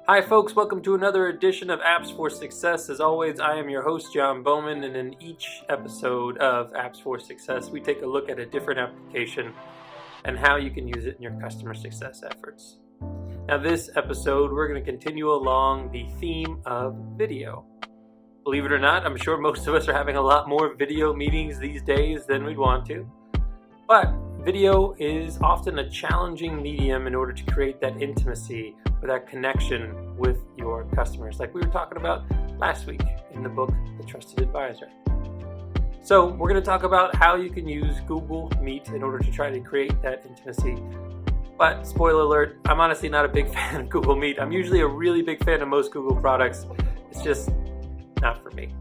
Hi folks, welcome to another edition of Apps for Success. As always, I am your host, John Bowman, and in each episode of Apps for Success, we take a look at a different application and how you can use it in your customer success efforts. Now this episode, we're going to continue along the theme of video. Believe it or not, I'm sure most of us are having a lot more video meetings these days than we'd want to, but video is often a challenging medium in order to create that intimacy or that connection with your customers, like we were talking about last week in the book, The Trusted Advisor. So we're going to talk about how you can use Google Meet in order to try to create that intimacy. But spoiler alert, I'm honestly not a big fan of Google Meet. I'm usually a really big fan of most Google products. It's just not for me.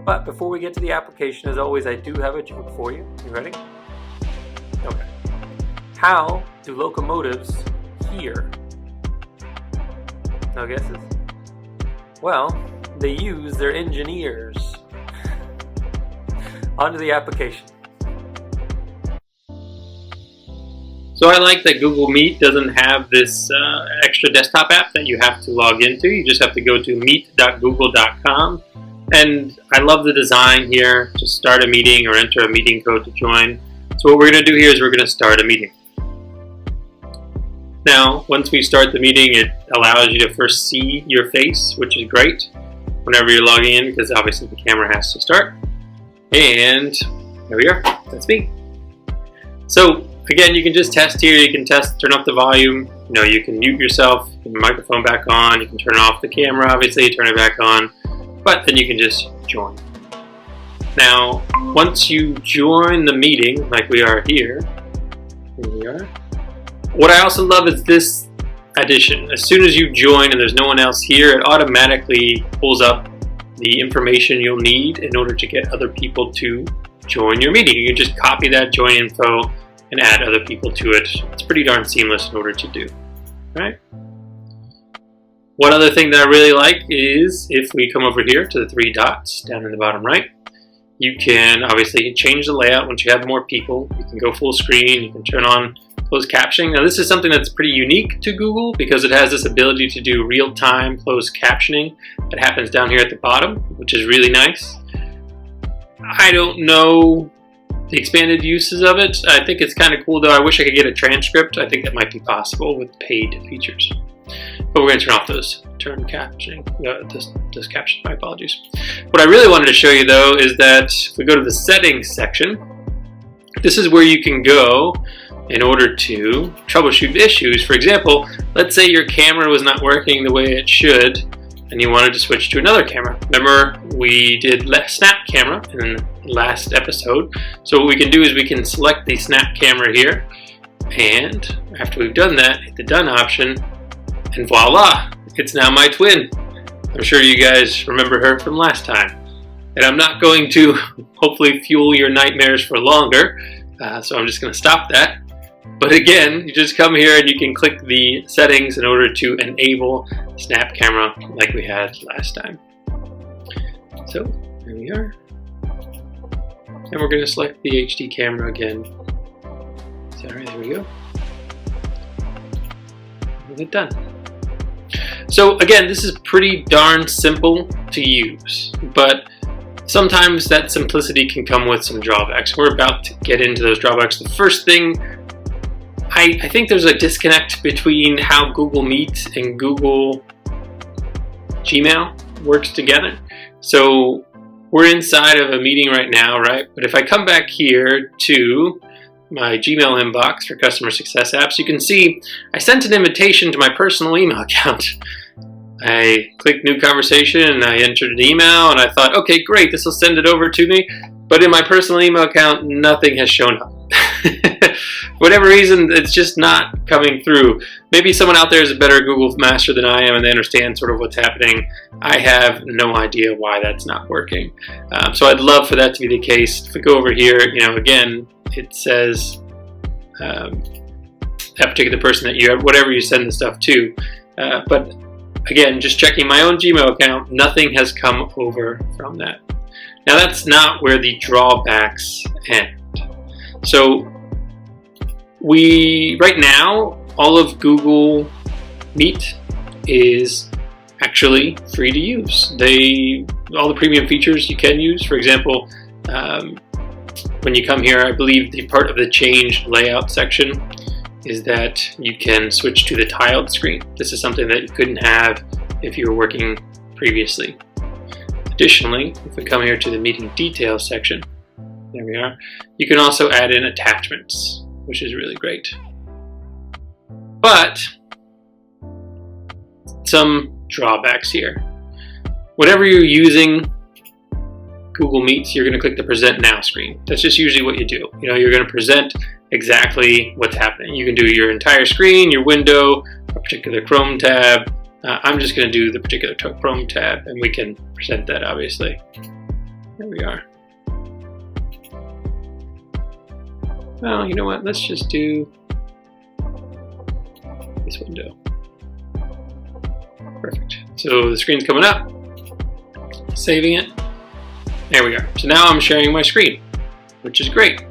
But before we get to the application, as always, I do have a joke for you. You ready? Okay. How do locomotives hear? No guesses? Well, they use their engine ears. On to the application. So I like that Google Meet doesn't have this extra desktop app that you have to log into. You just have to go to meet.google.com. And I love the design here. Just start a meeting or enter a meeting code to join. So what we're going to do here is we're going to start a meeting. Now, once we start the meeting, it allows you to first see your face, which is great whenever you're logging in, because obviously the camera has to start. And there we are. That's me. So again, you can just test here. You can turn up the volume. You can mute yourself, put the microphone back on. You can turn off the camera, obviously, turn it back on. But then you can just join. Now, once you join the meeting, like we are here we are. What I also love is this addition. As soon as you join and there's no one else here, it automatically pulls up the information you'll need in order to get other people to join your meeting. You can just copy that join info and add other people to it. It's pretty darn seamless in order to do. All right? One other thing that I really like is if we come over here to the three dots down in the bottom right, you can obviously change the layout once you have more people. You can go full screen. You can turn on closed captioning. Now this is something that's pretty unique to Google because it has this ability to do real-time closed captioning that happens down here at the bottom, which is really nice. I don't know the expanded uses of it. I think it's kind of cool though. I wish I could get a transcript. I think that might be possible with paid features. But we're going to turn off those this caption, my apologies. What I really wanted to show you though is that if we go to the settings section, this is where you can go in order to troubleshoot issues. For example, let's say your camera was not working the way it should and you wanted to switch to another camera. Remember, we did snap camera in the last episode. So what we can do is we can select the snap camera here, and after we've done that, hit the done option, and voila, it's now my twin. I'm sure you guys remember her from last time. And I'm not going to hopefully fuel your nightmares for longer, so I'm just going to stop that. But again, you just come here and you can click the settings in order to enable snap camera like we had last time. So there we are. And we're going to select the HD camera again. Sorry, there we go. We'll get done. So again, this is pretty darn simple to use, but sometimes that simplicity can come with some drawbacks. We're about to get into those drawbacks. The first thing, I think there's a disconnect between how Google Meet and Google Gmail works together. So we're inside of a meeting right now, right? But if I come back here to my Gmail inbox for customer success apps, you can see I sent an invitation to my personal email account. I clicked new conversation and I entered an email and I thought, okay, great, this will send it over to me. But in my personal email account, nothing has shown up. For whatever reason, it's just not coming through. Maybe someone out there is a better Google master than I am and they understand sort of what's happening. I have no idea why that's not working. So I'd love for that to be the case. If we go over here, again, it says that particular person that you have, whatever you send the stuff to. But again, just checking my own Gmail account, nothing has come over from that. Now that's not where the drawbacks end. So right now, all of Google Meet is actually free to use. All the premium features you can use. For example, when you come here, I believe the part of the change layout section is that you can switch to the tiled screen. This is something that you couldn't have if you were working previously. Additionally, if we come here to the meeting details section, there we are, you can also add in attachments, which is really great. But some drawbacks here. Whenever you're using Google Meets, you're going to click the Present Now screen. That's just usually what you do. You're going to present exactly what's happening. You can do your entire screen, your window, a particular Chrome tab. I'm just going to do the particular Chrome tab, and we can present that, obviously. There we are. Well, you know what? Let's just do this window. Perfect. So the screen's coming up. Saving it. There we are. So now I'm sharing my screen, which is great.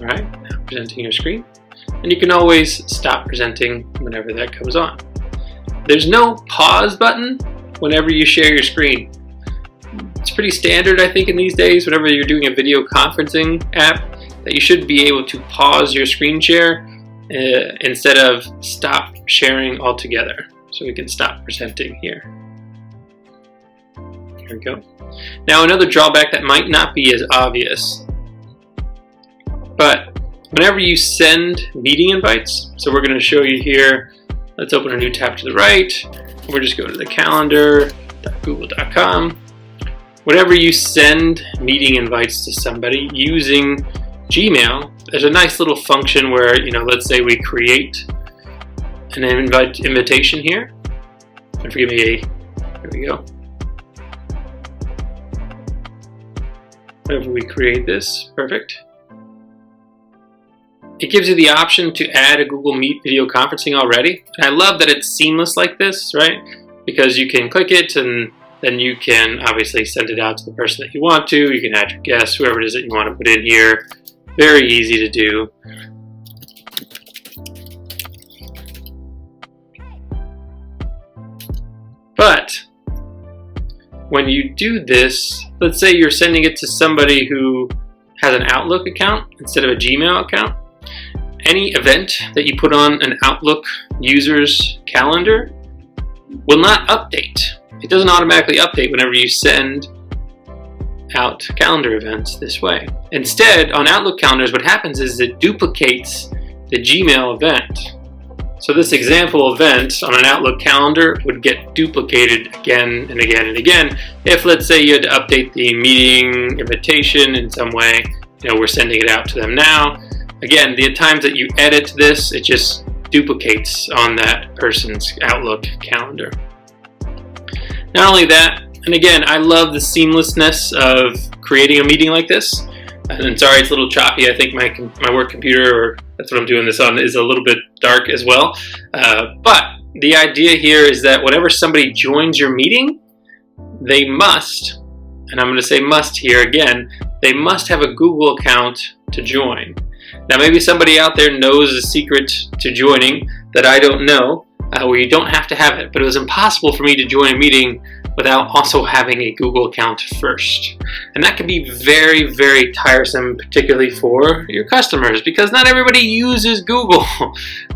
All right, now presenting your screen. And you can always stop presenting whenever that comes on. There's no pause button whenever you share your screen. It's pretty standard, I think, in these days, whenever you're doing a video conferencing app, that you should be able to pause your screen share instead of stop sharing altogether. So we can stop presenting here. There we go. Now another drawback that might not be as obvious, but whenever you send meeting invites, so we're going to show you here, let's open a new tab to the right. We'll just go to the calendar.google.com. Whenever you send meeting invites to somebody using Gmail, there's a nice little function where, let's say we create an invitation here. And forgive me, there we go. Whenever we create this, perfect. It gives you the option to add a Google Meet video conferencing already. And I love that it's seamless like this, right? Because you can click it and then you can obviously send it out to the person that you want to. You can add your guests, whoever it is that you want to put in here. Very easy to do. But when you do this, let's say you're sending it to somebody who has an Outlook account instead of a Gmail account. Any event that you put on an Outlook user's calendar will not update. It doesn't automatically update whenever you send out calendar events this way. Instead, on Outlook calendars, what happens is it duplicates the Gmail event. So this example event on an Outlook calendar would get duplicated again and again and again. If, let's say, you had to update the meeting invitation in some way, we're sending it out to them now. Again, the times that you edit this, it just duplicates on that person's Outlook calendar. Not only that, and again, I love the seamlessness of creating a meeting like this. And sorry, it's a little choppy. I think my work computer, or that's what I'm doing this on, is a little bit dark as well. But the idea here is that whenever somebody joins your meeting, they must, and I'm going to say must here again, they must have a Google account to join. Now maybe somebody out there knows the secret to joining that I don't know, where you don't have to have it, but it was impossible for me to join a meeting without also having a Google account first. And that can be very, very tiresome, particularly for your customers, because not everybody uses Google.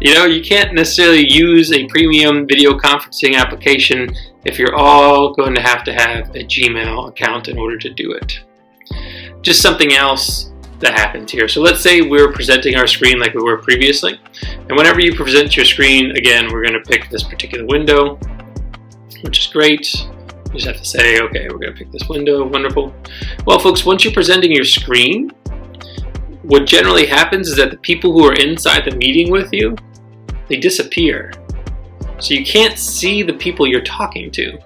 You can't necessarily use a premium video conferencing application if you're all going to have a Gmail account in order to do it. Just something else that happens here. So let's say we're presenting our screen like we were previously. And whenever you present your screen, again, we're going to pick this particular window, which is great. You just have to say, okay, we're going to pick this window. Wonderful. Well, folks, once you're presenting your screen, what generally happens is that the people who are inside the meeting with you, they disappear. So you can't see the people you're talking to.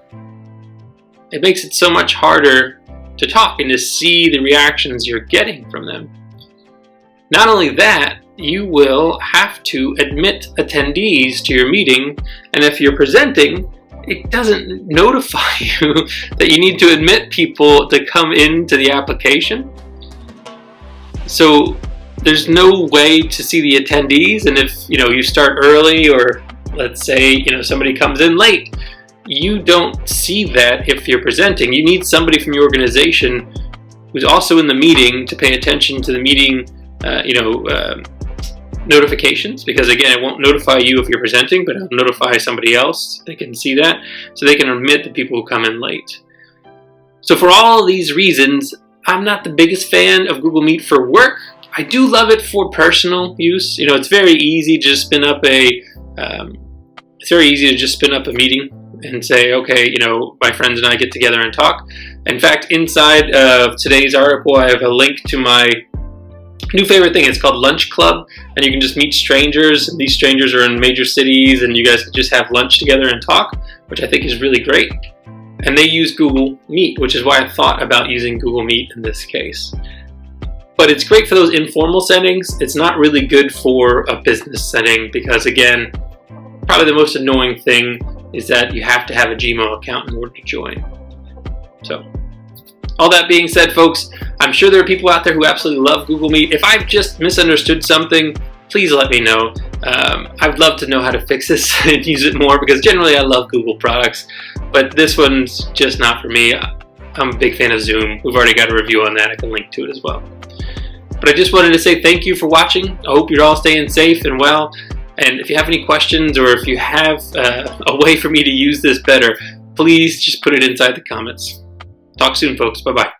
It makes it so much harder to talk and to see the reactions you're getting from them. Not only that, you will have to admit attendees to your meeting, and if you're presenting, it doesn't notify you that you need to admit people to come into the application. So there's no way to see the attendees, and if you start early, or let's say somebody comes in late, you don't see that if you're presenting. You need somebody from your organization who's also in the meeting to pay attention to the meeting notifications, because again, it won't notify you if you're presenting, but it'll notify somebody else. They can see that, so they can omit the people who come in late. So for all these reasons, I'm not the biggest fan of Google Meet for work. I do love it for personal use. It's very easy to just spin up a meeting and say, okay, my friends and I get together and talk. In fact, inside of today's article, I have a link to my new favorite thing. It's called Lunch Club, and you can just meet strangers, and these strangers are in major cities, and you guys can just have lunch together and talk, which I think is really great. And they use Google Meet, which is why I thought about using Google Meet in this case. But it's great for those informal settings. It's not really good for a business setting, because again, probably the most annoying thing is that you have to have a Gmail account in order to join. So, all that being said, folks, I'm sure there are people out there who absolutely love Google Meet. If I've just misunderstood something, please let me know. I'd love to know how to fix this and use it more, because generally I love Google products, but this one's just not for me. I'm a big fan of Zoom. We've already got a review on that. I can link to it as well. But I just wanted to say thank you for watching. I hope you're all staying safe and well. And if you have any questions, or if you have a way for me to use this better, please just put it inside the comments. Talk soon, folks. Bye-bye.